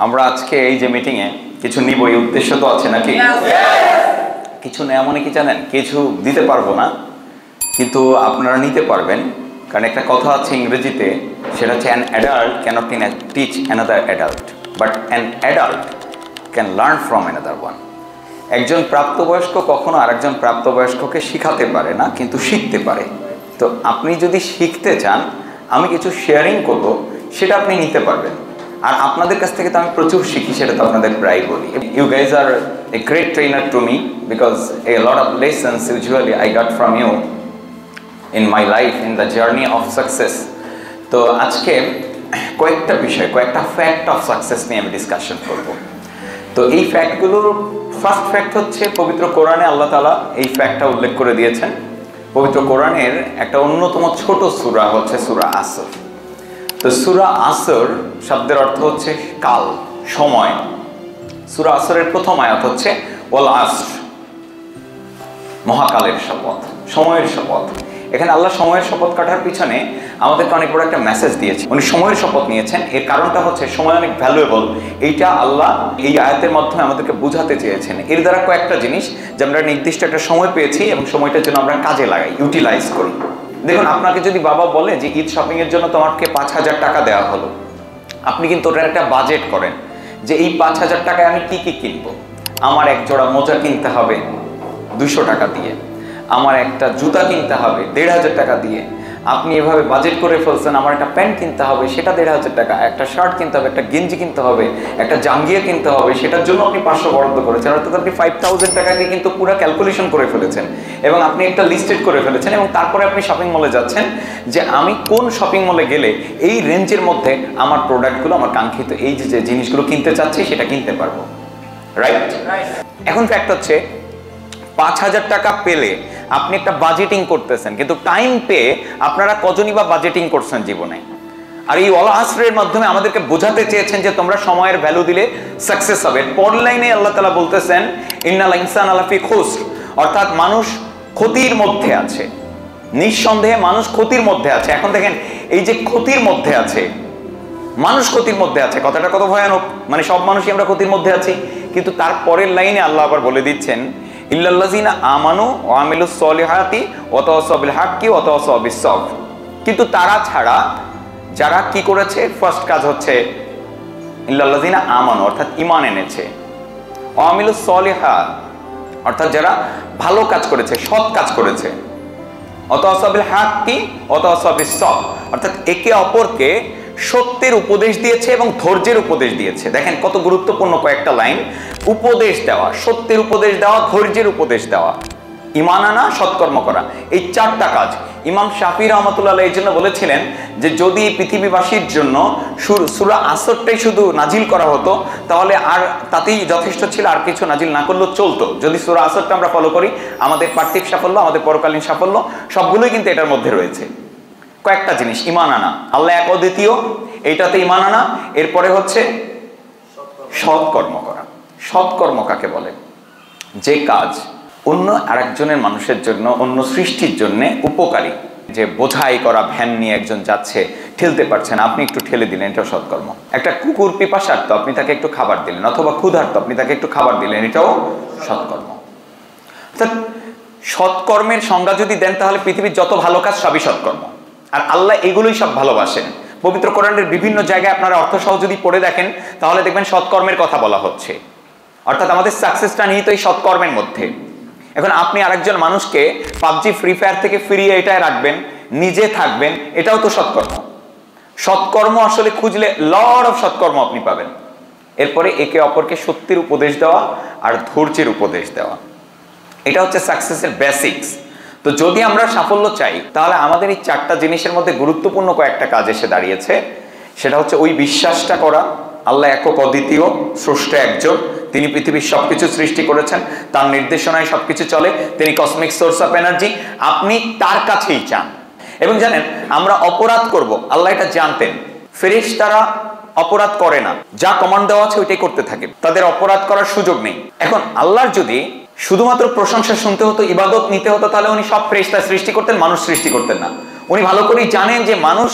আমরা আজকে এই যে মিটিংয়ে কিছু নিব, এই উদ্দেশ্য তো আছে নাকি? কিছু নেওয়া মানে কি জানেন, কিছু দিতে পারবো না, কিন্তু আপনারা নিতে পারবেন। কারণ একটা কথা আছে ইংরেজিতে, সেটা হচ্ছে an adult cannot teach another adult, but an adult can learn from another one. একজন প্রাপ্তবয়স্ক কখনো আরেকজন প্রাপ্তবয়স্ককে শিখাতে পারে না, কিন্তু শিখতে পারে। তো আপনি যদি শিখতে চান, আমি কিছু শেয়ারিং করব, সেটা আপনি নিতে পারবেন। আর আপনাদের কাছ থেকে তো আমি প্রচুর শিখি, সেটা তো আপনাদের প্রায় বলি। You guys are a great trainer to me, because a lot of lessons usually I got from you in my life, in the journey of success. তো আজকে কয়েকটা বিষয়, কয়েকটা ফ্যাক্ট অফ সাকসেস নিয়ে আমি ডিসকাশন করব। তো এই ফ্যাক্টগুলোর ফার্স্ট ফ্যাক্ট হচ্ছে, পবিত্র কোরআনে আল্লাহ তাআলা এই ফ্যাক্টটা উল্লেখ করে দিয়েছেন। পবিত্র কোরআনের একটা অন্যতম ছোট সূরা হচ্ছে সূরা আসর। তো সূরা আসর শব্দের অর্থ হচ্ছে কাল, সময়। সূরা আসরের প্রথম আয়াত হচ্ছে ওয়াল আসর, মহাকালের শপথ, সময়ের শপথ। এখানে আল্লাহ সময়ের শপথ কাটার পিছনে আমাদেরকে অনেক বড় একটা মেসেজ দিয়েছে। উনি সময়ের শপথ নিয়েছেন, এর কারণটা হচ্ছে সময় অনেক ভ্যালুয়েবল। এইটা আল্লাহ এই আয়াতের মাধ্যমে আমাদেরকে বোঝাতে চেয়েছেন। এর দ্বারা কয়েকটা জিনিস, যে আমরা নির্দিষ্ট একটা সময় পেয়েছি এবং সময়টার জন্য আমরা কাজে লাগাই, ইউটিলাইজ করি। দেখুন, আপনাকে যদি বাবা বলে যে ঈদ শপিংয়ের জন্য তোমাকে 5,000 টাকা দেওয়া হলো, আপনি কিন্তু ওটার একটা বাজেট করেন যে এই 5,000 টাকায় আমি কি কি কিনবো। আমার এক জোড়া মোজা কিনতে হবে 200 টাকা দিয়ে, আমার একটা জুতা কিনতে হবে 1,500 টাকা দিয়ে। আপনি এভাবে বাজেট করে ফেলছেন, আমার একটা প্যান্ট কিনতে হবে, সেটা 1,500 টাকা, একটা শার্ট কিনতে হবে, একটা গেঞ্জি কিনতে হবে, একটা জাঙ্গিয়া কিনতে হবে, সেটার জন্য আপনি 500 বরাদ্দ করেছেন। অর্থাৎ আপনি 5,000 টাকাকে কিন্তু পুরো ক্যালকুলেশন করে ফেলেছেন এবং আপনি একটা লিস্টেড করে ফেলেছেন। এবং তারপরে আপনি শপিং মলে যাচ্ছেন যে আমি কোন শপিং মলে গেলে এই রেঞ্জের মধ্যে আমার প্রোডাক্টগুলো, আমার কাঙ্ক্ষিত এই যে জিনিসগুলো কিনতে চাচ্ছি, সেটা কিনতে পারবো। রাইট? এখন ফ্যাক্ট হচ্ছে 5,000 টাকা পেলে আপনি একটা বাজেটিং করতেছেন, কিন্তু টাইম পেয়ে আপনারা কজনই বা বাজেটিং করছেন জীবনে? আর এই ওয়াল আসরের মাধ্যমে আমাদেরকে বোঝাতে চেয়েছেন যে তোমরা সময়ের ভ্যালু দিলে সাকসেস হবে। পরের লাইনে আল্লাহ তাআলা বলতেছেন ইন্নাল ইনসানা লাফি খুসর, অর্থাৎ মানুষ ক্ষতির মধ্যে আছে। নিঃসন্দেহে মানুষ ক্ষতির মধ্যে আছে। এখন দেখেন, এই যে ক্ষতির মধ্যে আছে, মানুষ ক্ষতির মধ্যে আছে, কথাটা কত ভয়ানক। মানে সব মানুষই আমরা ক্ষতির মধ্যে আছি, কিন্তু তার পরের লাইনে আল্লাহ আবার বলে দিচ্ছেন ইল্লাল্লাযিনা আমানু ওয়া আমিলুস সলিহাতি ওয়া তাওয়াসাউ বিল হাক্কি ওয়া তাওয়াসাউ বিস সবর। কিন্তু তারা ছাড়া যারা কি করেছে, ফার্স্ট কাজ হচ্ছে ইল্লাল্লাযিনা আমানু, অর্থাৎ ঈমান এনেছে, ওয়া আমিলুস সলিহাত, অর্থাৎ যারা ভালো কাজ করেছে, সৎ কাজ করেছে, ওয়া তাওয়াসাউ বিল হাক্কি ওয়া তাওয়াসাউ বিস সবর, অর্থাৎ একে অপরকে সত্যের উপদেশ দিয়েছে এবং ধৈর্যের উপদেশ দিয়েছে। দেখেন কত গুরুত্বপূর্ণ কয়েকটা লাইন। উপদেশ দেওয়া, সত্যের উপদেশ দেওয়া, ধৈর্যের উপদেশ দেওয়া, ঈমান আনা, সৎকর্ম করা, এই 4টা কাজ। ইমাম শাফি রাহমাতুল্লাহ আলাইহি এই জন্য বলেছিলেন যে যদি পৃথিবীবাসীর জন্য সূরা আসরটাই শুধু নাজিল করা হতো, তাহলে আর তাতেই যথেষ্ট ছিল, আর কিছু নাজিল না করলেও চলতো। যদি সূরা আসরটা আমরা ফলো করি, আমাদের পার্থিব সাফল্য, আমাদের পরকালীন সাফল্য সবগুলোই কিন্তু এটার মধ্যে রয়েছে। কয়েকটা জিনিস, ঈমান আনা, আল্লাহ এক অদ্বিতীয়, এইটাতে ঈমান আনা। এরপরে হচ্ছে সৎকর্ম করা। সৎকর্ম কাকে বলে? যে কাজ অন্য আরেকজনের মানুষের জন্য, অন্য সৃষ্টির জন্য উপকারী। যে বোঝাই করা ভ্যান নিয়ে একজন যাচ্ছে, ঠেলতে পারছেন, আপনি একটু ঠেলে দিলেন, এটাও সৎকর্ম। একটা কুকুর পিপাসার্ত, আপনি তাকে একটু খাবার দিলেন, অথবা ক্ষুধার্ত, আপনি তাকে একটু খাবার দিলেন, এটাও সৎকর্ম। অর্থাৎ সৎকর্মের সংজ্ঞা যদি দেন, তাহলে পৃথিবীর যত ভালো কাজ সবই সৎকর্ম। আর আল্লাহ এগুলোই সব ভালোবাসেন। পবিত্র কোরআনের বিভিন্ন জায়গায় আপনারা অর্থসহ যদি পড়ে দেখেন, তাহলে দেখবেন সৎকর্মের কথা বলা হচ্ছে। অর্থাৎ আমাদের সাকসেসটা নিহিত এই সৎকর্মের মধ্যে। এখন আপনি আরেকজন মানুষকে পাবজি, ফ্রি ফায়ার থেকে ফিরিয়ে এটাই রাখবেন, নিজে থাকবেন, এটাও তো সৎকর্ম। সৎকর্ম আসলে খুঁজলে লট অফ সৎকর্ম আপনি পাবেন। এরপরে একে অপরকে সত্যের উপদেশ দেওয়া আর ধৈর্যের উপদেশ দেওয়া, এটা হচ্ছে সাকসেসের বেসিক্স। তো যদি আমরা সাফল্য চাই, তাহলে আমাদের এই 4টা জিনিসের মধ্যে গুরুত্বপূর্ণ কয়েকটা কাজ এসে দাঁড়িয়েছে। সেটা হচ্ছে ওই বিশ্বাসটা করা, আল্লাহ একক অদ্বিতীয়, স্রষ্টা একজন, তিনি পৃথিবীর সবকিছু সৃষ্টি করেছেন, তার নির্দেশনায় সবকিছু চলে, তিনি কসমিক সোর্স অফ এনার্জি, আপনি তার কাছেই চান। এবং জানেন, আমরা অপরাধ করব, আল্লাহ এটা জানতেন। ফেরেশতারা অপরাধ করে না, যা কমান্ড দেওয়া আছে ওইটাই করতে থাকে, তাদের অপরাধ করার সুযোগ নেই। এখন আল্লাহর যদি শুধুমাত্র প্রশংসা শুনতে হতো, ইবাদত নিতে হতো, তাহলে উনি সব ফেরেশতা সৃষ্টি করতেন, মানুষ সৃষ্টি করতেন না। উনি ভালো করেই জানেন যে মানুষ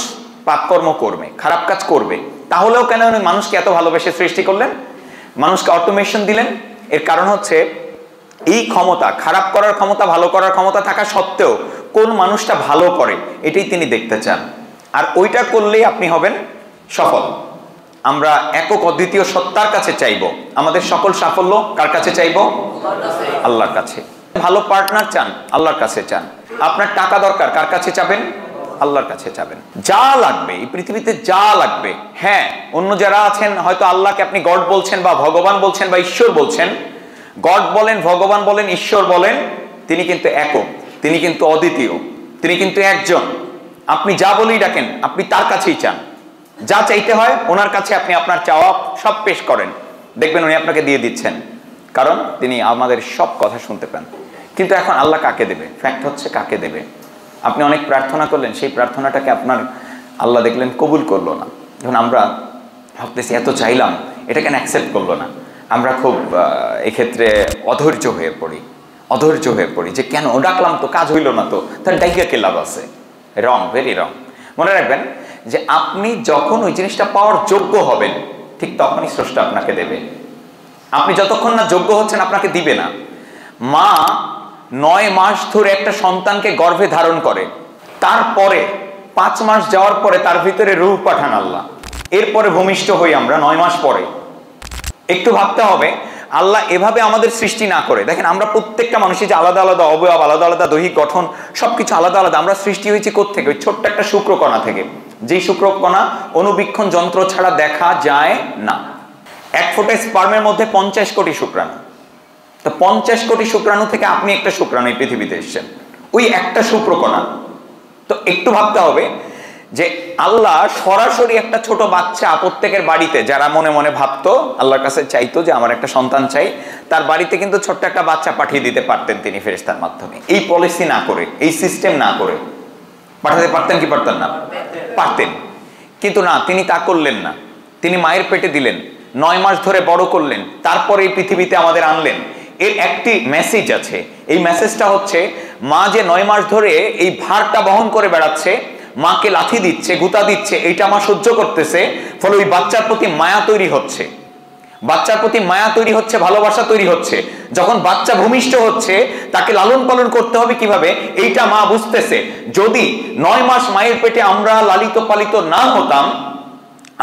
পাপকর্ম করবে, খারাপ কাজ করবে, তাহলেও কেন উনি মানুষকে এত ভালোবেসে সৃষ্টি করলেন, মানুষকে অটোমেশন দিলেন? এর কারণ হচ্ছে এই ক্ষমতা, খারাপ করার ক্ষমতা, ভালো করার ক্ষমতা থাকা সত্ত্বেও কোন মানুষটা ভালো করে এটাই তিনি দেখতে চান। আর ওইটা করলেই আপনি হবেন সফল। আমরা একক অদ্বিতীয় সত্তার কাছে চাইব, আমাদের সকল সাফল্য কার কাছে চাইব? আল্লাহর কাছে। ভালো পার্টনার চান, আল্লাহর কাছে চান। আপনার টাকা দরকার, কার কাছে চাবেন? আল্লাহর কাছে চাবেন। যা লাগবে এই পৃথিবীতে, যা লাগবে, হ্যাঁ অন্য যারা আছেন হয়তো আল্লাহকে আপনি গড বলছেন বা ভগবান বলছেন বা ঈশ্বর বলছেন, গড বলেন, ভগবান বলেন, ঈশ্বর বলেন, তিনি কিন্তু একক, তিনি কিন্তু অদ্বিতীয়, তিনি কিন্তু একজন। আপনি যা বলেই ডাকেন আপনি তার কাছেই চান, যা চাইতে হয় ওনার কাছে আপনি আপনার চাওয়া সব পেশ করেন, দেখবেন উনি আপনাকে দিয়ে দিচ্ছেন, কারণ তিনি আমাদের সব কথা শুনতে পান। কিন্তু এখন আল্লাহ কাকে দেবে? ফ্যাক্ট হচ্ছে কাকে দেবে? আপনি অনেক প্রার্থনা করলেন, সেই প্রার্থনাটাকে আপনার আল্লাহ দেখলেন কবুল করলো না। যখন আমরা ভাবতেছি এত চাইলাম, এটা কেন অ্যাকসেপ্ট করলো না, আমরা খুব এক্ষেত্রে অধৈর্য হয়ে পড়ি যে কেন ডাকলাম তো কাজ হইল না, তো তার ডাইকা কে লাভ আছে? রং, ভেরি রং। মনে রাখবেন যে আপনি যখন ওই জিনিসটা পাওয়ার যোগ্য হবেন ঠিক তখনই স্রষ্টা আপনাকে দেবে। আপনি যতক্ষণ না যোগ্য হচ্ছেন আপনাকে দিবে না। মা 9 মাস ধরে একটা সন্তানকে গর্ভে ধারণ করে, তারপরে 5 মাস যাওয়ার পরে তার ভিতরে রূহ পাঠান আল্লাহ, এরপরে ভূমিষ্ঠ হই আমরা 9 মাস পরে। একটু ভাবতে হবে, আল্লাহ এভাবে আমাদের সৃষ্টি না করে, দেখেন আমরা প্রত্যেকটা মানুষের যে আলাদা আলাদা অবয়ব, আলাদা আলাদা দৈহিক গঠন, সবকিছু আলাদা আলাদা। আমরা সৃষ্টি হয়েছি কোত্থেকে? ওই ছোট্ট একটা শুক্রকণা থেকে, যেই শুক্রকণা অনুবীক্ষণ যন্ত্র ছাড়া দেখা যায় না। 1 ফোঁটা স্পার্মের মধ্যে 50 কোটি শুক্রাণু। তো 50 কোটি শুক্রাণু থেকে আপনি একটা শুক্রাণু এই পৃথিবীতে এসেছেন, ওই একটা শুক্রকণা। তো একটু ভাবতে হবে যে আল্লাহ সরাসরি একটা ছোট বাচ্চা প্রত্যেকের বাড়িতে, যারা মনে মনে ভাবতো আল্লাহর কাছে চাইতো যে আমার একটা সন্তান চাই, তার বাড়িতে কিন্তু ছোট্ট একটা বাচ্চা পাঠিয়ে দিতে পারতেন তিনি ফেরেশতার মাধ্যমে। এই পলিসি না করে, এই সিস্টেম না করে পাঠাতে পারতেন কি পারতেন না? পারতেন। কিন্তু না, তিনি তা করলেন না। তিনি মায়ের পেটে দিলেন, 9 মাস ধরে বড় করলেন, তারপরে এই পৃথিবীতে আমাদের আনলেন। এর একটি মেসেজ আছে, এই মেসেজটা হচ্ছে মা যে 9 মাস ধরে এই ভারটা বহন করে বেড়াচ্ছে, মাকে লাথি দিচ্ছে, গুতা দিচ্ছে, এইটা মা সহ্য করতেছে, ফলে ওই বাচ্চার প্রতি মায়া তৈরি হচ্ছে, বাচ্চার প্রতি মায়া তৈরি হচ্ছে, ভালোবাসা তৈরি হচ্ছে। যখন বাচ্চা ভূমিষ্ঠ হচ্ছে তাকে লালন পালন করতে হবে কিভাবে, এইটা মা বুঝতেছে। যদি 9 মাস মায়ের পেটে আমরা লালিত পালিত না হতাম,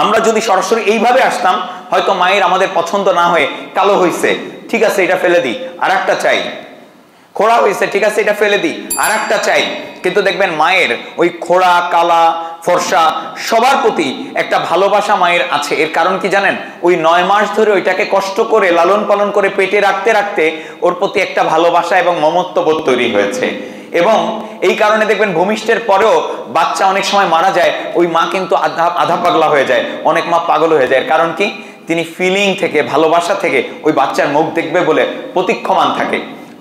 আমরা যদি সরাসরি এইভাবে আসতাম, হয়তো মায়ের আমাদের পছন্দ না হয়ে কালো হয়েছে, ঠিক আছে এটা ফেলে দিই, আর একটা চাই। খোড়া হয়েছে, ঠিক আছে এটা ফেলে দিই, আর একটা চাই। কিন্তু দেখবেন মায়ের ওই খোড়া, কালা, ফর্সা সবার প্রতি একটা ভালোবাসা মায়ের আছে। এর কারণ কি জানেন? ওই 9 মাস ধরে ওইটাকে কষ্ট করে লালন পালন করে পেটে রাখতে রাখতে ওর প্রতি একটা ভালোবাসা এবং মমত্ববোধ তৈরি হয়েছে। এবং এই কারণে দেখবেন ভূমিষ্ঠের পরেও বাচ্চা অনেক সময় মারা যায়, ওই মা কিন্তু আধা পাগলা হয়ে যায়, অনেক মা পাগল হয়ে যায়। কারণ কি? তিনি ফিলিং থেকে, ভালোবাসা থেকে ওই বাচ্চার মুখ দেখবে বলে প্রতীক্ষমান থাকে।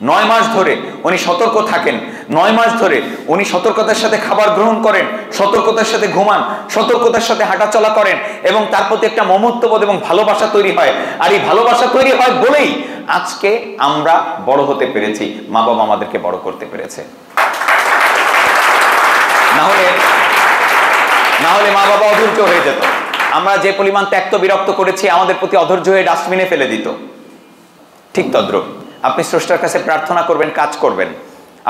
9 মাস ধরে উনি সতর্ক থাকেন, 9 মাস ধরে উনি সতর্কতার সাথে খাবার গ্রহণ করেন, সতর্কতার সাথে ঘুমান, সতর্কতার সাথে হাঁটাচলা করেন, এবং তার প্রতি একটা মমত্ববোধ এবং ভালোবাসা তৈরি হয়। আর এই ভালোবাসা তৈরি হয় বলেই আজকে আমরা বড় হতে পেরেছি, মা বাবা আমাদেরকে বড় করতে পেরেছে। না হলে মা বাবা অধৈর্য হয়ে যেত, আমরা যে পরিমাণ ত্যক্ত বিরক্ত করেছি আমাদের প্রতি অধৈর্য হয়ে ডাস্টবিনে ফেলে দিত। ঠিক তদ্রূপ আপনি স্রষ্টার কাছে প্রার্থনা করবেন, কাজ করবেন,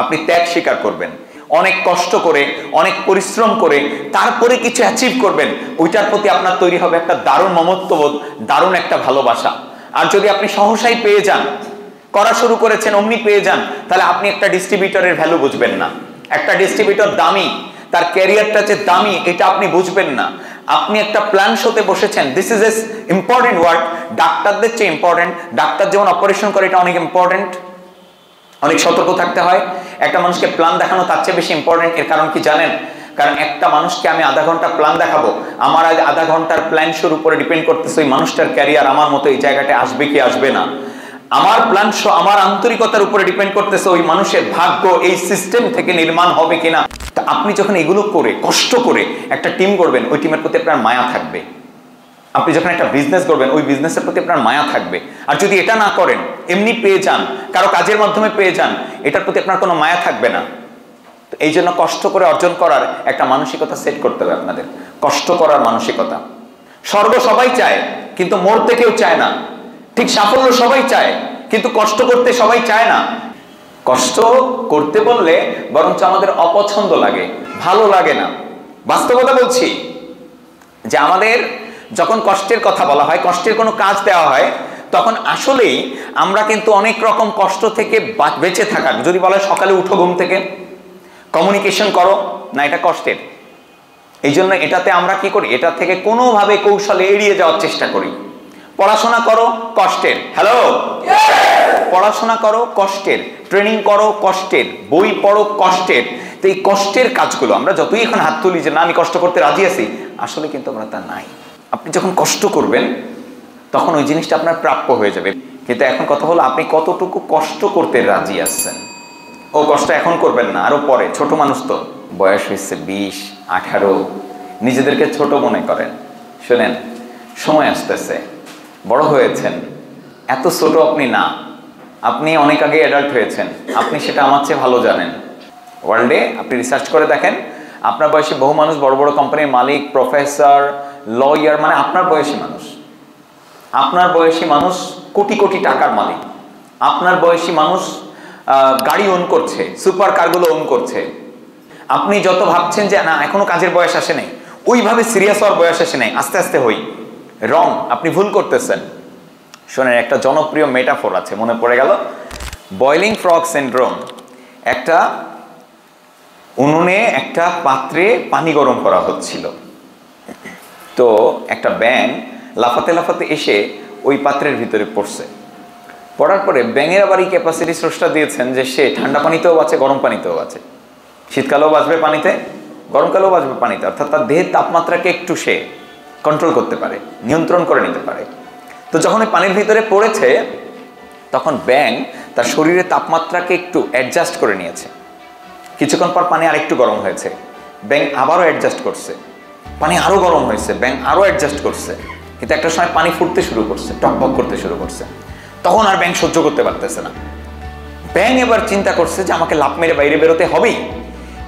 আপনি ত্যাগ স্বীকার করবেন, অনেক কষ্ট করে, অনেক পরিশ্রম করে তারপরে কিছু অ্যাচিভ করবেন, ওইটার প্রতি আপনার তৈরি হবে একটা দারুণ মমত্ববোধ, দারুণ একটা ভালোবাসা। আর যদি আপনি সহসাই পেয়ে যান, করা শুরু করেছেন অমনি পেয়ে যান, তাহলে আপনি একটা ডিস্ট্রিবিউটরের ভ্যালু বুঝবেন না। একটা ডিস্ট্রিবিউটর দামি, তার ক্যারিয়ারটা যে দামি এটা আপনি বুঝবেন না। আপনি একটা প্ল্যান শোতে বসেছেন, this is S important work, ডাক্তারদের চেয়ে ইম্পর্টেন্ট। ডাক্তার যেমন অপারেশন করে এটা অনেক ইম্পর্টেন্ট, অনেক সতর্ক থাকতে হয়। একটা মানুষকে প্ল্যান দেখানো তার চেয়ে বেশি ইম্পর্টেন্ট। এর কারণ কি জানেন? কারণ একটা মানুষকে আমি আধা ঘন্টা প্ল্যান দেখাবো, আমার আজ আধা ঘন্টার প্ল্যান শোর উপরে ডিপেন্ড করতেছে ওই মানুষটার ক্যারিয়ার আমার মতো এই জায়গাটা আসবে কি আসবে না। আমার প্ল্যান শো আমার আন্তরিকতার উপরে ডিপেন্ড করতেছে ওই মানুষের ভাগ্য এই সিস্টেম থেকে নির্মাণ হবে কিনা। তা আপনি যখন এগুলো করে কষ্ট করে একটা টিম করবেন, ওই টিমের প্রতি আপনার মায়া থাকবে। আপনি যখন একটা বিজনেস করবেন, ওই বিজনেসের প্রতি আপনার মায়া থাকবে। আর যদি এটা না করেন, এমনি পেয়ে যান, কারো কাজের মাধ্যমে পেয়ে যান, এটার প্রতি আপনার কোনো মায়া থাকবে না। তো এই জন্য কষ্ট করে অর্জন করার একটা মানসিকতা সেট করতে হবে আপনাদের, কষ্ট করার মানসিকতা। স্বর্গ সবাই চায় কিন্তু মরতে কেউ চায় না। ঠিক সাফল্য সবাই চায় কিন্তু কষ্ট করতে সবাই চায় না। কষ্ট করতে বললে বরঞ্চ আমাদের অপছন্দ লাগে, ভালো লাগে না। বাস্তবতা বলছি যে আমাদের যখন কষ্টের কথা বলা হয়, কষ্টের কোনো কাজ দেওয়া হয়, তখন আসলেই আমরা কিন্তু অনেক রকম কষ্ট থেকে বেঁচে থাকার, যদি বলা হয় সকালে উঠো ঘুম থেকে, কমিউনিকেশন করো, না এটা কষ্টের। এই জন্য এটাতে আমরা কি করি, এটা থেকে কোনোভাবে কৌশলে এড়িয়ে যাওয়ার চেষ্টা করি। পড়াশোনা করো, কষ্টের। হ্যালো, পড়াশোনা করো কষ্টের, ট্রেনিং করো কষ্টের, বই পড়ো কষ্টের। তো এই কষ্টের কাজগুলো আমরা যতই এখন হাত তুলি যে না আমি কষ্ট করতে রাজি আছি, আসলে কিন্তু আমরা তা নাই। আপনি যখন কষ্ট করবেন তখন ওই জিনিসটা আপনার প্রাপ্য হয়ে যাবে। কিন্তু এখন কথা হলো আপনি কতটুকু কষ্ট করতে রাজি আছেন। ও কষ্ট এখন করবেন না, আরো পরে। ছোট মানুষ তো, বয়স হয়েছে 20, 18, নিজেদেরকে ছোট মনে করেন। শোনেন, সময় আসতেছে, বড় হয়েছেন, এত ছোট আপনি না, আপনি অনেক আগে অ্যাডাল্ট হয়েছেন। আপনি সেটা আমার চেয়ে ভালো জানেন। ওয়ার্ল্ডে আপনি রিসার্চ করে দেখেন, আপনার বয়সী বহু মানুষ বড় বড় কোম্পানির মালিক, প্রফেসর, লয়ার, মানে আপনার বয়সী মানুষ। আপনার বয়সী মানুষ কোটি কোটি টাকার মালিক। আপনার বয়সী মানুষ গাড়ি ওন করছে, সুপার কারগুলো ওন করছে। আপনি যত ভাবছেন যে না এখনো কাজের বয়স আসে নাই, ওইভাবে সিরিয়াস হওয়ার বয়স আসে নাই, আস্তে আস্তে হই। রং, আপনি ভুল করতেছেন। শোনেন, একটা জনপ্রিয় মেটাফোর আছে, মনে পড়ে গেল, বয়লিং ফ্রগ সিনড্রোম। একটা উনুনে একটা পাত্রে পানি গরম করা হচ্ছিল, তো একটা ব্যাঙ লাফাতে লাফাতে এসে ওই পাত্রের ভিতরে পড়ছে। পড়ার পরে ব্যাঙের আবার এই ক্যাপাসিটি স্রষ্টা দিয়েছেন যে সে ঠান্ডা পানিতেও বাঁচে, গরম পানিতেও বাঁচে। শীতকালেও বাঁচবে পানিতে, গরমকালেও বাঁচবে পানিতে। অর্থাৎ তার দেহের তাপমাত্রাকে একটু সে কন্ট্রোল করতে পারে, নিয়ন্ত্রণ করে নিতে পারে। তো যখন ওই পানির ভিতরে পড়েছে তখন ব্যাঙ তার শরীরের তাপমাত্রাকে একটু অ্যাডজাস্ট করে নিয়েছে। কিছুক্ষণ পর পানি আরেকটু গরম হয়েছে, ব্যাঙ আবারও অ্যাডজাস্ট করছে। পানি আরো গরম হয়েছে, ব্যাঙ আরো অ্যাডজাস্ট করছে। কিন্তু একটা সময় পানি ফুটতে শুরু করছে, টকবক করতে শুরু করছে। তখন আর ব্যাঙ সহ্য করতে পারতেছে না। ব্যাঙ এবার চিন্তা করছে যে আমাকে লাফ মেরে বাইরে বেরোতে হবেই।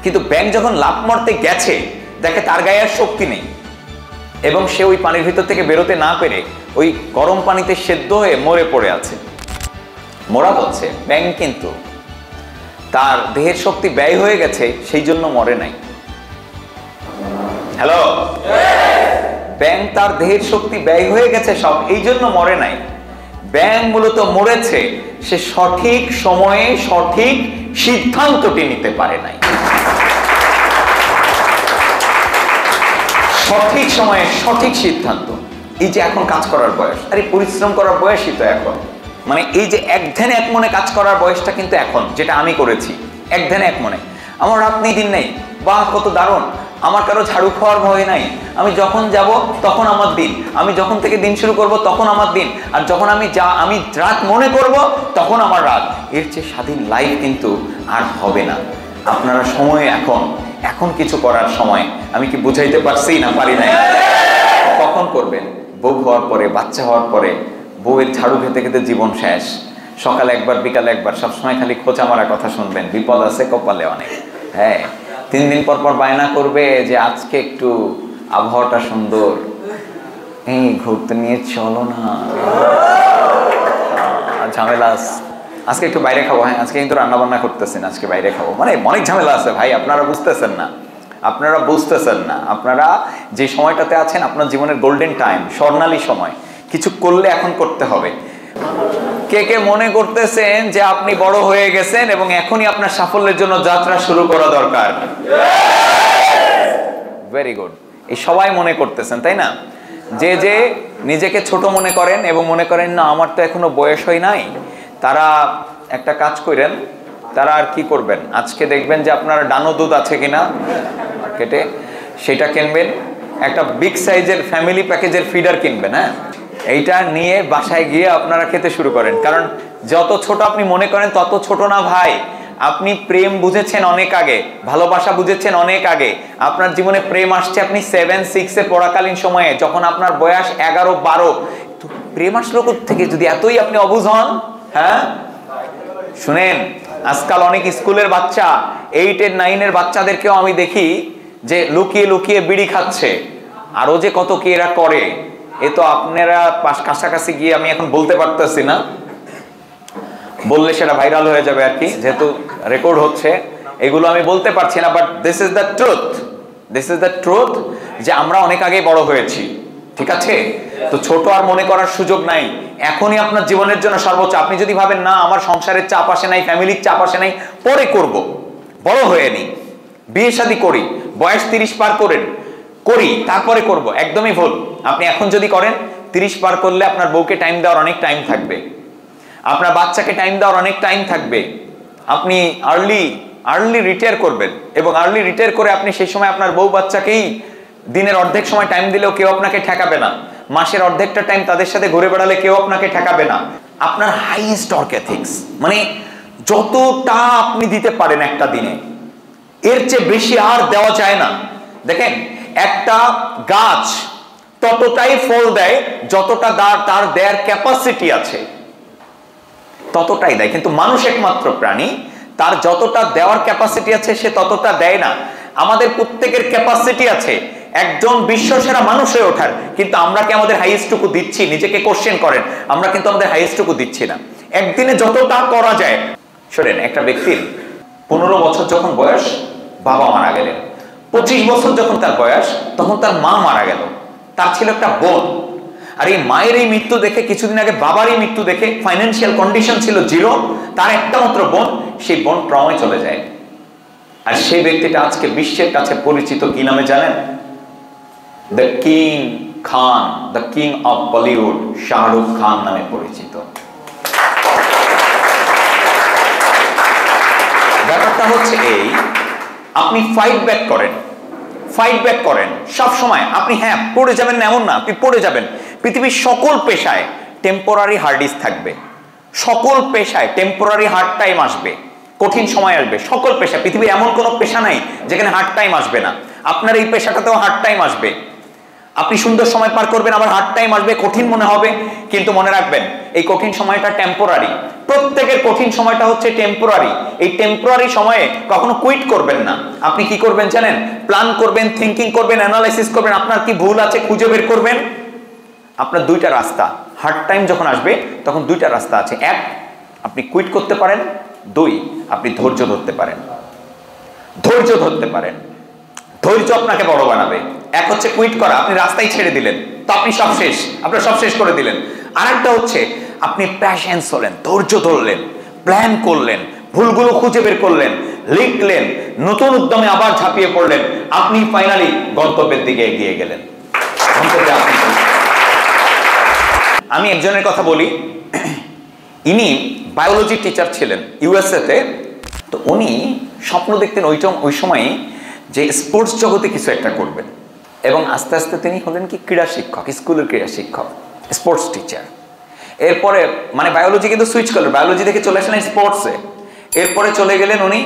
কিন্তু ব্যাঙ যখন লাফ মারতে গেছে দেখে তার গায়ে আর শক্তি নেই, এবং সে ওই পানির ভিতর থেকে বেরোতে না পেরে ওই গরম পানিতে সেদ্ধ হয়ে মরে পড়ে আছে। মরা বলছে ব্যাঙ, কিন্তু তার দেহের শক্তি ব্যয় হয়ে গেছে, সেই জন্য মরে নাই। হ্যালো, ব্যাঙ তার দেহের শক্তি ব্যয় হয়ে গেছে সব, এই জন্য মরে নাই। ব্যাঙ মূলত মরেছে, সে সঠিক সময়ে সঠিক সিদ্ধান্তটি নিতে পারে নাই। সঠিক সময়ে সঠিক সিদ্ধান্ত, এই যে এখন কাজ করার বয়স, আরে পরিশ্রম করার বয়সই তো এখন। মানে এই যে এক ধ্যানে এক মনে কাজ করার বয়সটা কিন্তু এখন, যেটা আমি করেছি এক ধ্যানে এক মনে। আমার রাত নেই দিন নেই, বাহ কত দারুণ, আমার কারো ঝাড়ু খাওয়ার ভয় নাই। আমি যখন যাব তখন আমার দিন, আমি যখন থেকে দিন শুরু করব তখন আমার দিন, আর যখন আমি রাত মনে করব তখন আমার রাত। এর চেয়ে স্বাধীন লাইফ কিন্তু আর হবে না। আপনারা সময় এখন কিছু করার সময়। আমি কি বুঝাইতে পারছি না পারি নাই? কখন করবেন? বউ হওয়ার পরে, বাচ্চা হওয়ার পরে। বউয়ের ঝাড়ু খেতে খেতে জীবন শেষ। সকালে একবার বিকালে একবার, সবসময় খালি খোঁচা মারা কথা শুনবেন, বিপদ আছে কপালে অনেক। হ্যাঁ, 3 দিন পর পর বায়না করবে যে আজকে একটু আবহাওয়াটা সুন্দর, এই ঘুরতে নিয়ে চলো না, ঝামেলা আজকে একটু বাইরে খাবো। হ্যাঁ, আজকে কিন্তু রান্না বান্না করতেছেন, আজকে বাইরে খাবো। মানে অনেক ঝামেলা আছে ভাই, আপনারা বুঝতেছেন না। আপনারা যে সময়টাতে আছেন আপনার জীবনের গোল্ডেন টাইম, স্বর্ণালী সময়। কিছু করলে এখন করতে হবে। কে কে মনে করতেছেন যে আপনি বড় হয়ে গেছেন এবং এখনই আপনার সাফল্যের জন্য যাত্রা শুরু করা দরকার? Very good. এই সবাই মনে করতেছেন, তাই না? যে নিজেকে ছোট মনে করেন এবং মনে করেন না আমার তো এখনো বয়স হয় নাই, তারা একটা কাজ করেন। তারা আর কি করবেন, আজকে দেখবেন যে আপনার ডানো দুধ আছে কিনা মার্কেটে, সেটা কিনবেন। একটা বিগ সাইজের ফ্যামিলি প্যাকেজের ফিডার কিনবেন। হ্যাঁ, এইটা নিয়ে বাসায় গিয়ে আপনারা খেতে শুরু করেন। কারণ যত ছোট আপনি মনে করেন তত ছোট না ভাই। আপনি প্রেম বুঝেছেন অনেক আগে, ভালোবাসা বুঝেছেন অনেক আগে। আপনার জীবনে প্রেম আসছে আপনি 7-6 পড়াকালীন সময়ে, যখন আপনার বয়স 11-12। তো প্রেম আসলো থেকে যদি এতই আপনি অবুঝ হন? হ্যাঁ, শুনেন, আজকাল অনেক স্কুলের বাচ্চা, 8 আর 9 এর বাচ্চাদেরকেও আমি দেখি যে লুকিয়ে লুকিয়ে বিড়ি খাচ্ছে। আরো যে কত কি এরা করে এ তো আপনারা কাছাকাছি গিয়ে আমি এখন বলতে পারতেছি না, বললে সেটা ভাইরাল হয়ে যাবে আর কি, যেহেতু রেকর্ড হচ্ছে, এগুলো আমি বলতে পারছি না। But this is the truth, this is the truth, যে আমরা অনেক আগেই বড় হয়েছি, ঠিক আছে? তো ছোট আর মনে করার সুযোগ নাই, এখনই আপনার জীবনের জন্য সর্বোচ্চ। আপনি যদি ভাবেন না আমার সংসারের চাপ আসে নাই, ফ্যামিলির চাপ আসে নাই, পরে করব, বড় হয়ে নি, বিয়ে শাদী করি, বয়স 30 পার করি তারপরে করব, একদমই ভুল। আপনি এখন যদি করেন 30 পার করলে আপনার বউকে টাইম দেওয়ার অনেক টাইম থাকবে, আপনার বাচ্চাকে টাইম দেওয়ার অনেক টাইম থাকবে। আপনি আর্লি রিটায়ার করবেন, এবং আর্লি রিটায়ার করে আপনি সেই সময় আপনার বউ বাচ্চাকেই দিনের অর্ধেক সময় টাইম দিলেও কেউ আপনাকে ঠেকাবে না, মাসের অর্ধেকটা টাইম তাদের সাথে ঘুরে বেড়ালে কেউ আপনাকে ঠেকাবে না। আপনার হাইয়েস্ট ওয়ার্ক এথিক্স, মানে যতটা আপনি দিতে পারেন একটা দিনে, এর চেয়ে বেশি আর দেওয়া যায় না। দেখেন একটা গাছ ততটাই ফল দেয় যতটা তার দেয়ার ক্যাপাসিটি আছে, ততটাই দেয়। কিন্তু মানুষ একমাত্র প্রাণী, তার যতটা দেওয়ার ক্যাপাসিটি আছে সে ততটা দেয় না। আমাদের প্রত্যেকের ক্যাপাসিটি আছে একজন বিশ্বসেরা মানুষ হয়ে ওঠার, কিন্তু আমরা কি আমাদের হাইয়েস্টটুকু দিচ্ছি? নিজেকে কোশ্চেন করেন, আমরা কিন্তু আমাদের হাইয়েস্টটুকু দিচ্ছি না। একদিনে যতটা করা যায়। শোনেন, একটা ব্যক্তির 15 বছর যখন বয়স বাবা মারা গেলেন, 25 বছর যখন তার বয়স তখন তার মা মারা গেল, তার ছিল একটা বোন। আর এই মায়ের এই মৃত্যু দেখে, কিছুদিন আগে বাবার এই মৃত্যু দেখে, ফাইন্যান্সিয়াল কন্ডিশন ছিল জিরো, তার একটা মাত্র বোন, সেই বোন ট্রমায় চলে যায়। আর সেই ব্যক্তিটা আজকে বিশ্বের কাছে পরিচিত কি নামে জানেন? The king Khan, the king of Bollywood, Shahrukh Khan নামে পরিচিত। ব্যাপারটা হচ্ছে এই, আপনি ফাইট ব্যাক করেন সব সময়। আপনি হ্যাঁ পড়ে যাবেন না এমন না, আপনি পড়ে যাবেন। পৃথিবীর সকল পেশায় টেম্পোরারি হার্ড ডিস্ক থাকবে, সকল পেশায় টেম্পোরারি হার্ড টাইম আসবে, কঠিন সময় আসবে। সকল পেশা, পৃথিবীর এমন কোনো পেশা নাই যেখানে হার্ড টাইম আসবে না। আপনার এই পেশাটাতেও হার্ড টাইম আসবে, আপনি সুন্দর সময় পার করবেন, আবার হার্ড টাইম আসবে, কঠিন মনে হবে, কিন্তু মনে রাখবেন এই কঠিন সময়টা টেম্পোরারি। প্রত্যেকের কঠিন সময়টা হচ্ছে টেম্পোরারি। এই টেম্পোরারি সময়ে কখনো কুইট করবেন না। আপনি কি করবেন জানেন? প্ল্যান করবেন, থিঙ্কিং করবেন, অ্যানালাইসিস করবেন, আপনার কি ভুল আছে খুঁজে বের করবেন। আপনার দুইটা রাস্তা, হার্ড টাইম যখন আসবে তখন দুইটা রাস্তা আছে। এক, আপনি কুইট করতে পারেন, দুই, আপনি ধৈর্য ধরতে পারেন। ধৈর্য আপনাকে বড় বানাবে। এক হচ্ছে কুইট করা, আপনি রাস্তায় ছেড়ে দিলেন, তো আপনি সব শেষ, আপনার সব শেষ করে দিলেন। আর একটা হচ্ছে আপনি প্যাশেন্স হলেন, ধৈর্য ধরলেন, প্ল্যান করলেন, ভুলগুলো খুঁজে বের করলেন, লিখলেন, নতুন উদ্যমে আবার ঝাঁপিয়ে পড়লেন, আপনি ফাইনালি গন্তব্যের দিকে এগিয়ে গেলেন। আমি একজনের কথা বলি, ইনি বায়োলজি টিচার ছিলেন ইউএসএতে। তো উনি স্বপ্ন দেখতেন ওই সময় যে স্পোর্টস জগতে কিছু একটা করবেন, এবং আস্তে আস্তে তিনি হলেন কি ক্রীড়া শিক্ষক, স্কুলের ক্রীড়া শিক্ষক, স্পোর্টস টিচার। এরপরে মানে বায়োলজি কিন্তু সুইচ করলেন, বায়োলজি থেকে চলে আসলেন স্পোর্টসে। এরপরে চলে গেলেন উনি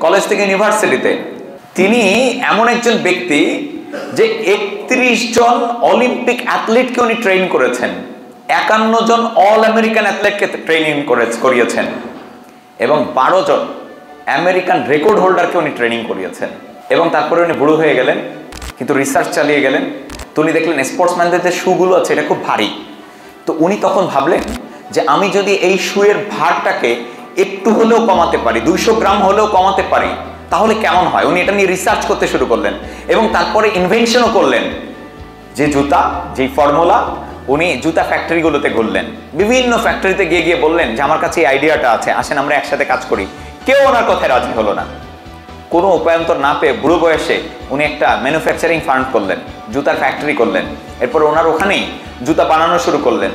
কলেজ থেকে ইউনিভার্সিটিতে। তিনি এমন একজন ব্যক্তি যে 31 জন অলিম্পিক অ্যাথলিটকে উনি ট্রেন করেছেন, 51 জন অল আমেরিকান অ্যাথলেটকে ট্রেনিং করিয়েছেন, এবং 12 জন আমেরিকান রেকর্ড হোল্ডারকে উনি ট্রেনিং করিয়েছেন। এবং তারপরে উনি বুড়ো হয়ে গেলেন, কিন্তু রিসার্চ চালিয়ে গেলেন। তো উনি দেখলেন স্পোর্টসম্যানদের যে শুগুলো আছে এটা খুব ভারী। তো উনি তখন ভাবলেন যে আমি যদি এই শুয়ের ভারটাকে একটু হলেও কমাতে পারি, 200 গ্রাম হলেও কমাতে পারি, তাহলে কেমন হয়। উনি এটা নিয়ে রিসার্চ করতে শুরু করলেন, এবং তারপরে ইনভেনশনও করলেন। যে জুতা, যেই ফর্মুলা, উনি জুতা ফ্যাক্টরিগুলোতে ঘুরলেন, বিভিন্ন ফ্যাক্টরিতে গিয়ে বললেন যে আমার কাছে এই আইডিয়াটা আছে, আসেন আমরা একসাথে কাজ করি। কেউ ওনার কথায় রাজি হলো না। কোনো উপায়ন্তর না পেয়ে বুড়ো বয়সে উনি একটা ম্যানুফ্যাকচারিং ফার্ম করলেন, জুতার ফ্যাক্টরি করলেন। এরপর ওনার ওখানেই জুতা বানানো শুরু করলেন।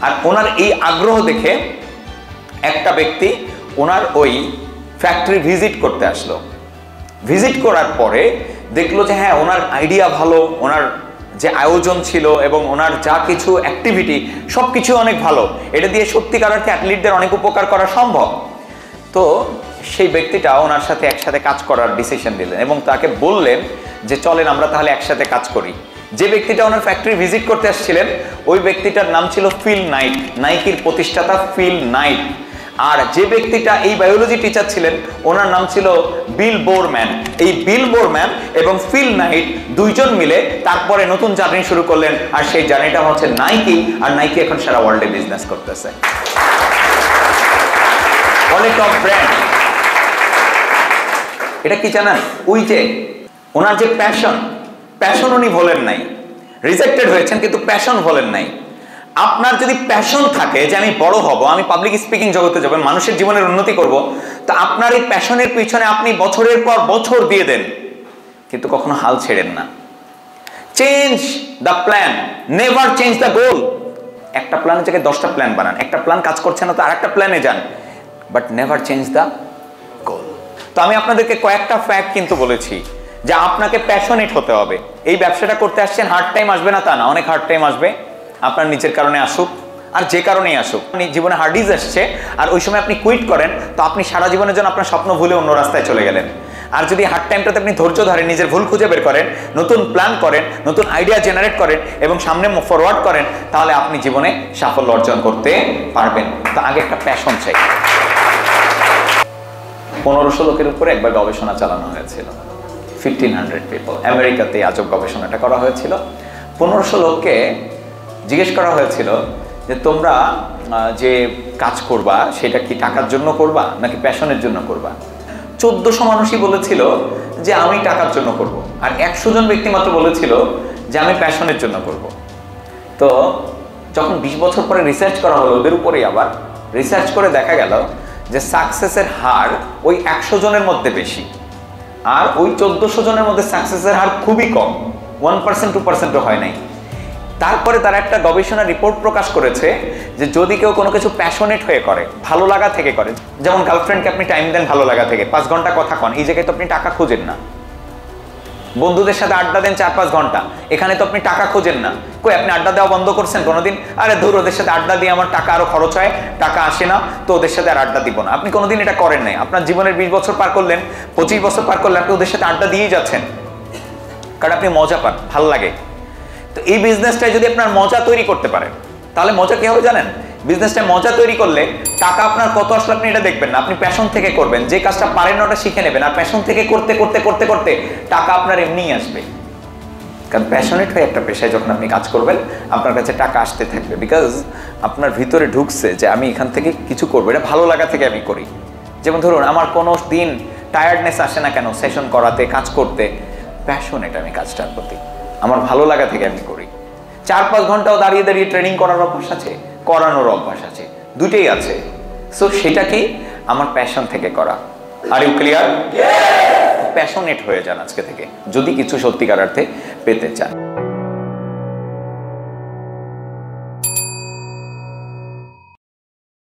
আর ওনার এই আগ্রহ দেখে একটা ব্যক্তি ওনার ওই ফ্যাক্টরি ভিজিট করতে আসলো। ভিজিট করার পরে দেখলো যে হ্যাঁ ওনার আইডিয়া ভালো, ওনার যে আয়োজন ছিল এবং ওনার যা কিছু অ্যাক্টিভিটি সব কিছু অনেক ভালো, এটা দিয়ে সত্যিকার অর্থে অ্যাথলিটদের অনেক উপকার করা সম্ভব। তো সেই ব্যক্তিটা ওনার সাথে একসাথে কাজ করার ডিসিশন দিলেন এবং তাকে বললেন যে চলেন আমরা তাহলে একসাথে কাজ করি। যে ব্যক্তিটা ওনার ফ্যাক্টরি ভিজিট করতে আসছিলেন ওই ব্যক্তিটার নাম ছিল ফিল নাইট, নাইকির প্রতিষ্ঠাতা ফিল নাইট। আর যে ব্যক্তিটা এই বায়োলজি টিচার ছিলেন ওনার নাম ছিল বিল বোরম্যান। এই বিল বোরম্যান এবং ফিল নাইট দুইজন মিলে তারপরে নতুন জার্নি শুরু করলেন, আর সেই জার্নিটা হচ্ছে নাইকি। আর নাইকি এখন সারা ওয়ার্ল্ডে বিজনেস করতেছে, অনেক টপ ব্র্যান্ড। এটা কি জানেন, ওই যে ওনার যে প্যাশন উনি ভোলেন নাই, রিজেক্টেড হয়েছেন কিন্তু প্যাশন ভোলেন নাই। আপনার যদি প্যাশন থাকে যে আমি বড় হব, আমি পাবলিক স্পিকিং জগতে যাব, মানুষের জীবনের উন্নতি করব, তো আপনার এই প্যাশনের পিছনে আপনি বছরের পর বছর দিয়ে দেন, কিন্তু কখনো হাল ছেড়েন না। Change the plan, never change the গোল। একটা প্ল্যানের জায়গায় 10টা প্ল্যান বানান, একটা প্ল্যান কাজ করছে না তো আরেকটা প্ল্যানে যান, বাট নেভার চেঞ্জ দ্য গোল। তো আমি আপনাদেরকে কয়েকটা ফ্যাক্ট কিন্তু বলেছি যে আপনাকে প্যাশনেট হতে হবে। এই ব্যবসাটা করতে আসছেন, হার্ড টাইম আসবে না তা না, অনেক হার্ড টাইম আসবে, আপনার নিজের কারণে আসুক আর যে কারণেই আসুক। জীবনে হার্ডিজ আসছে আর ওই সময় আপনি কুইট করেন, তো আপনি সারা জীবনের জন্য আপনার স্বপ্ন ভুলে অন্য রাস্তায় চলে গেলেন। আর যদি হার্ড টাইমটাতে আপনি ধৈর্য ধরেন, নিজের ভুল খুঁজে বের করেন, নতুন প্ল্যান করেন, নতুন আইডিয়া জেনারেট করেন এবং সামনে ফরওয়ার্ড করেন, তাহলে আপনি জীবনে সাফল্য অর্জন করতে পারবেন। তো আগে একটা প্যাশন চাই। 1500 লোকের উপরে একবার গবেষণা চালানো হয়েছিল, 1500 পিপল। আমেরিকাতে আজব গবেষণাটা করা হয়েছিল। 1500 লোককে জিজ্ঞেস করা হয়েছিল যে তোমরা যে কাজ করবা সেটা কি টাকার জন্য করবা নাকি প্যাশনের জন্য করবা। 1400 মানুষই বলেছিল যে আমি টাকার জন্য করব, আর 100 জন ব্যক্তি মাত্র বলেছিল যে আমি প্যাশনের জন্য করব। তো যখন 20 বছর পরে রিসার্চ করা হলো ওদের উপরেই, আবার রিসার্চ করে দেখা গেল যে সাকসেসের হার ওই 100 জনের মধ্যে বেশি, আর ওই 1400 জনের মধ্যে সাকসেসের হার খুবই কম, 1% 2%ও হয় নাই। তারপরে তারা একটা গবেষণা রিপোর্ট প্রকাশ করেছে যে যদি কেউ কোনো কিছু প্যাশনেট হয়ে করে, ভালো লাগা থেকে করে, যেমন গার্লফ্রেন্ডকে আপনি টাইম দেন ভালো লাগা থেকে, 5 ঘন্টা কথা কন, এই জায়গায় তো আপনি টাকা খোঁজেন না। বন্ধুদের সাথে আড্ডা দেন 4-5 ঘন্টা, এখানে তো আপনি টাকা খোঁজেন না। কই আপনি আড্ডা দেওয়া বন্ধ করছেন কোনোদিন? আরে ধুর, ওদের সাথে আড্ডা দিয়ে আমার টাকা আরো খরচ হয়, টাকা আসে না, তো ওদের সাথে আর আড্ডা দিব না। আপনি কোনোদিন এটা করেন নাই। আপনার জীবনের 20 বছর পার করলেন, 25 বছর পার করলেন, আপনি ওদের সাথে আড্ডা দিয়েই যাচ্ছেন, কারণ আপনি মজা পান, ভাল লাগে। তো এই বিজনেসটাই যদি আপনার মজা তৈরি করতে পারেন, তাহলে মজা কি হবে জানেন? বিজনেসটা মজা তৈরি করলে টাকা আপনার কত আসলে আপনি এটা দেখবেন না, আপনি প্যাশন থেকে করবেন। যে কাজটা পারেন না ওটা শিখে নেবেন, আর প্যাশন থেকে করতে করতে করতে করতে টাকা আপনার এমনিই আসবে। কারণ প্যাশনেট হয়ে একটা পেশায় যখন আপনি কাজ করবেন, আপনার কাছে টাকা আসতে থাকবে, বিকজ আপনার ভিতরে ঢুকছে যে আমি এখান থেকে কিছু করবো, এটা ভালো লাগা থেকে আমি করি। যেমন ধরুন আমার কোনো দিন টায়ার্ডনেস আসে না কেন সেশন করাতে, কাজ করতে, প্যাশনেট আমি কাজটার প্রতি, আমার ভালো লাগা থেকে আমি করি। 4-5 ঘন্টাও দাঁড়িয়ে দাঁড়িয়ে ট্রেনিং করার অভ্যাস আছে, করানোর অভ্যাস আছে, দুটেই আছে। সো সেটা কি আমার প্যাশন থেকে করা। Are you clear? প্যাশনেট হয়ে যান আজকে থেকে যদি কিছু সত্যিকার অর্থে পেতে চান।